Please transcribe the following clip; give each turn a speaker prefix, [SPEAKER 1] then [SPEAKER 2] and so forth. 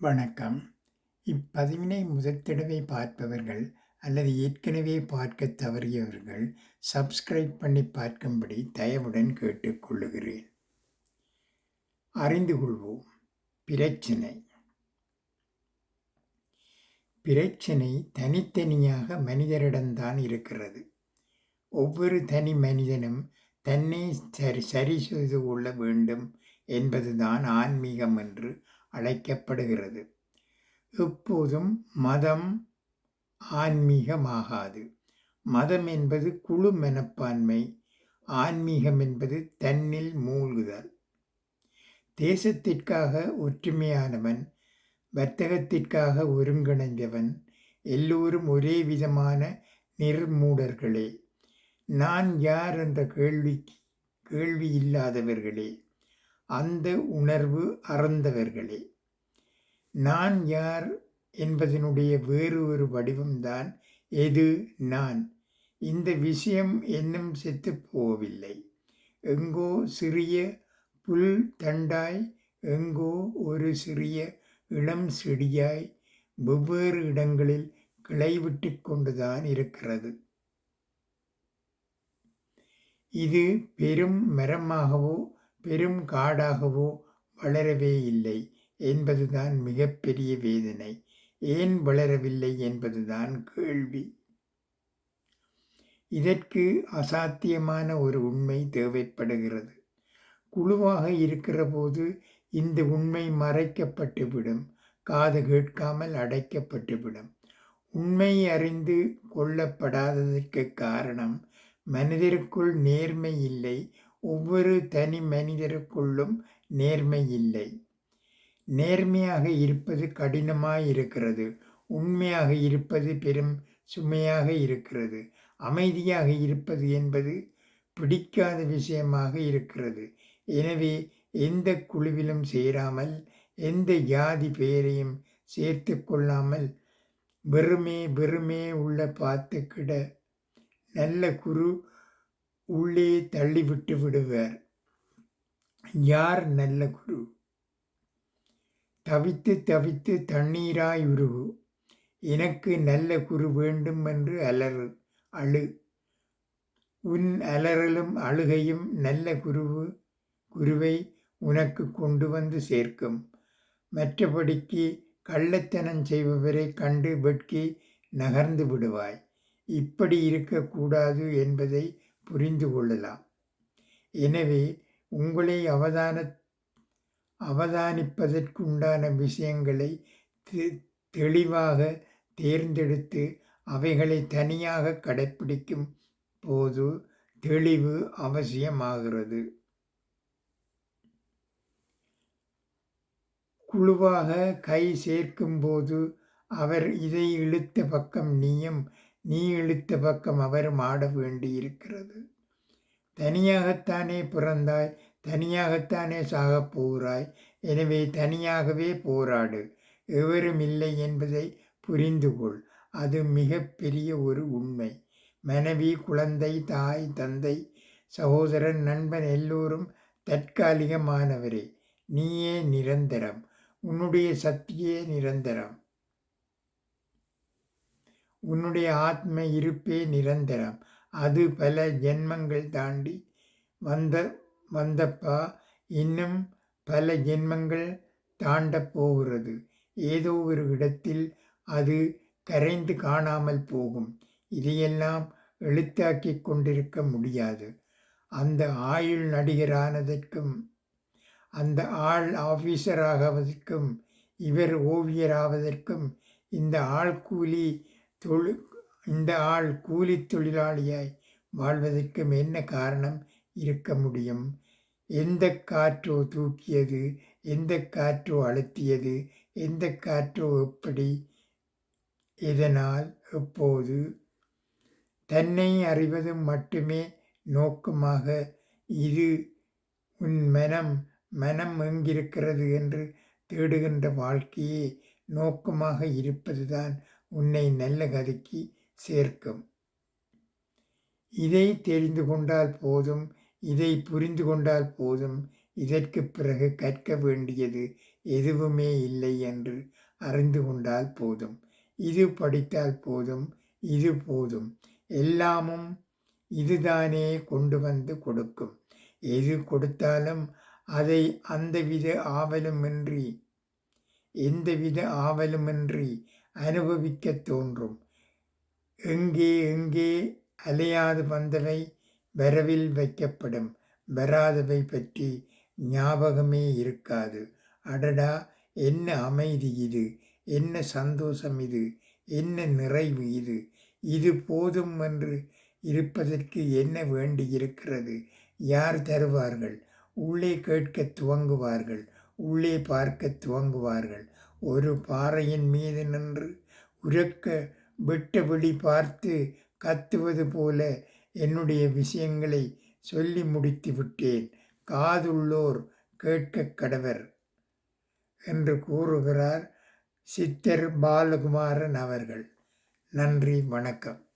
[SPEAKER 1] வணக்கம். இப்பதிவினை முதல் தடவை பார்ப்பவர்கள் அல்லது ஏற்கனவே பார்க்கத் தவறியவர்கள் சப்ஸ்கிரைப் பண்ணி பார்க்கும்படி தயவுடன் கேட்டுக்கொள்ளுகிறேன். அறிந்து கொள்வோம். பிரச்சினை. பிரச்சினை தனித்தனியாக மனிதரிடம்தான் இருக்கிறது. ஒவ்வொரு தனி மனிதனும் தன்னை சரி செய்து கொள்ள வேண்டும் என்பதுதான் ஆன்மீகம் என்று அழைக்கப்படுகிறது. எப்போதும் மதம் ஆன்மீகமாகாது. மதம் என்பது குழு மனப்பான்மை, ஆன்மீகம் என்பது தன்னில் மூழ்குதல். தேசத்திற்காக ஒற்றுமையானவன், வர்த்தகத்திற்காக ஒருங்கிணைந்தவன், எல்லோரும் ஒரே விதமான நிர்மூடர்களே. நான் யார் என்ற கேள்வி இல்லாதவர்களே. அந்த உணர்வு அறந்தவர்களே. நான் யார் என்பதனுடைய வேறு ஒரு வடிவம்தான் எது நான். இந்த விஷயம் இன்னும் செத்து போகவில்லை. எங்கோ சிறிய புல் தண்டாய், எங்கோ ஒரு சிறிய இளம் செடியாய் வெவ்வேறு இடங்களில் கிளைவிட்டு கொண்டுதான் இருக்கிறது. இது பெரும் மரமாகவோ பெரும் காடாகவோ வளரவே இல்லை என்பதுதான் மிகப்பெரிய வேதனை. ஏன் வளரவில்லை என்பதுதான் கேள்வி. இதற்கு அசாத்தியமான ஒரு உண்மை தேவைப்படுகிறது. குழுவாக இருக்கிற போது இந்த உண்மை மறைக்கப்பட்டுவிடும், காது கேட்காமல் அடைக்கப்பட்டுவிடும். உண்மை அறிந்து கொள்ளப்படாததற்கு காரணம் மனிதருக்குள் நேர்மை இல்லை. ஒவ்வொரு தனி மனிதருக்குள்ளும் நேர்மை இல்லை. நேர்மையாக இருப்பது கடினமாயிருக்கிறது. உண்மையாக இருப்பது பெரும் சுமையாக இருக்கிறது. அமைதியாக இருப்பது என்பது பிடிக்காத விஷயமாக இருக்கிறது. எனவே எந்த குழுவிலும் சேராமல், எந்த ஜாதி பெயரையும் சேர்த்து கொள்ளாமல் வெறுமே உள்ள பார்த்துக்கிட நல்ல குரு உள்ளே தள்ளிவிட்டு விடுவார். யார் நல்ல குரு? தவித்து தண்ணீராய் உருகு. எனக்கு நல்ல குரு வேண்டும் என்று அழு. உன் அலறலும் அழுகையும் நல்ல குருவை உனக்கு கொண்டு வந்து சேர்க்கும். மற்றபடிக்கு கள்ளத்தனம் செய்பவரை கண்டு வெட்கி நகர்ந்து விடுவாய். இப்படி இருக்கக்கூடாது என்பதை புரிந்து கொள்ளலாம். எனவே உங்களை அவதானிப்பதற்குண்டான விஷயங்களை தெளிவாக தேர்ந்தெடுத்து அவைகளை தனியாக கடைப்பிடிக்கும் போது தெளிவு அவசியமாகிறது. குழுவாக கை சேர்க்கும் போது அவர் இதை இழுத்த பக்கம் நீயும், நீ இழுத்த பக்கம் அவரும் ஆட வேண்டியிருக்கிறது. தனியாகத்தானே பிறந்தாய், தனியாகத்தானே சாகப் போகிறாய். எனவே தனியாகவே போராடு. எவரும் இல்லை என்பதை புரிந்து கொள். அது மிகப்பெரிய ஒரு உண்மை. மனைவி, குழந்தை, தாய், தந்தை, சகோதரன், நண்பன் எல்லோரும் தற்காலிகமானவரே. நீயே நிரந்தரம். உன்னுடைய சக்தியே நிரந்தரம். உன்னுடைய ஆத்ம இருப்பே நிரந்தரம். அது பல ஜென்மங்கள் தாண்டி வந்தப்பா, இன்னும் பல ஜென்மங்கள் தாண்டப் போகிறது. ஏதோ ஒரு இடத்தில் அது கரைந்து காணாமல் போகும். இதையெல்லாம் எழுத்தாக்கி கொண்டிருக்க முடியாது. அந்த ஆயுள் நடிகரானதற்கும், அந்த ஆள் ஆபீசராவதற்கும், இவர் ஓவியராவதற்கும், இந்த ஆள் கூலி தொழிலாளியாய் வாழ்வதற்கும் என்ன காரணம் இருக்க முடியும்? எந்த காற்றோ தூக்கியது, எந்த காற்றோ அழுத்தியது, எந்த காற்றோ எப்படி, எதனால், எப்போது? தன்னை அறிவது மட்டுமே நோக்கமாக இது உன் மனம் எங்கிருக்கிறது என்று தேடுகின்ற வாழ்க்கையே நோக்கமாக இருப்பதுதான் உன்னை நல்ல கதிக்கு சேர்க்கும். இதை தெரிந்து கொண்டால் போதும், இதை புரிந்து கொண்டால் போதும். இதற்கு பிறகு கற்க வேண்டியது எதுவுமே இல்லை என்று அறிந்து கொண்டால் போதும். இது படித்தால் போதும், இது போதும். எல்லாமும் இதுதானே கொண்டு வந்து கொடுக்கும். எது கொடுத்தாலும் அதை எந்தவித ஆவலுமின்றி அனுபவிக்கத் தோன்றும். எங்கே அலையாது வந்தவை வரவில் வைக்கப்படும். வராதவை பற்றி ஞாபகமே இருக்காது. அடடா, என்ன அமைதி இது, என்ன சந்தோஷம் இது, என்ன நிறைவு இது, இது போதும் என்று இருப்பதற்கு என்ன வேண்டியிருக்கிறது? யார் தருவார்கள்? உள்ளே கேட்கத் துவங்குவார்கள், உள்ளே பார்க்கத் துவங்குவார்கள். ஒரு பாறையின் மீது நின்று உரக்க வெட்ட வெளி பார்த்து கத்துவது போல என்னுடைய விஷயங்களை சொல்லி முடித்து விட்டேன். காதுள்ளோர் கேட்கக் கடவர் என்று கூறுகிறார் சித்தர் பாலகுமாரன் அவர்கள். நன்றி, வணக்கம்.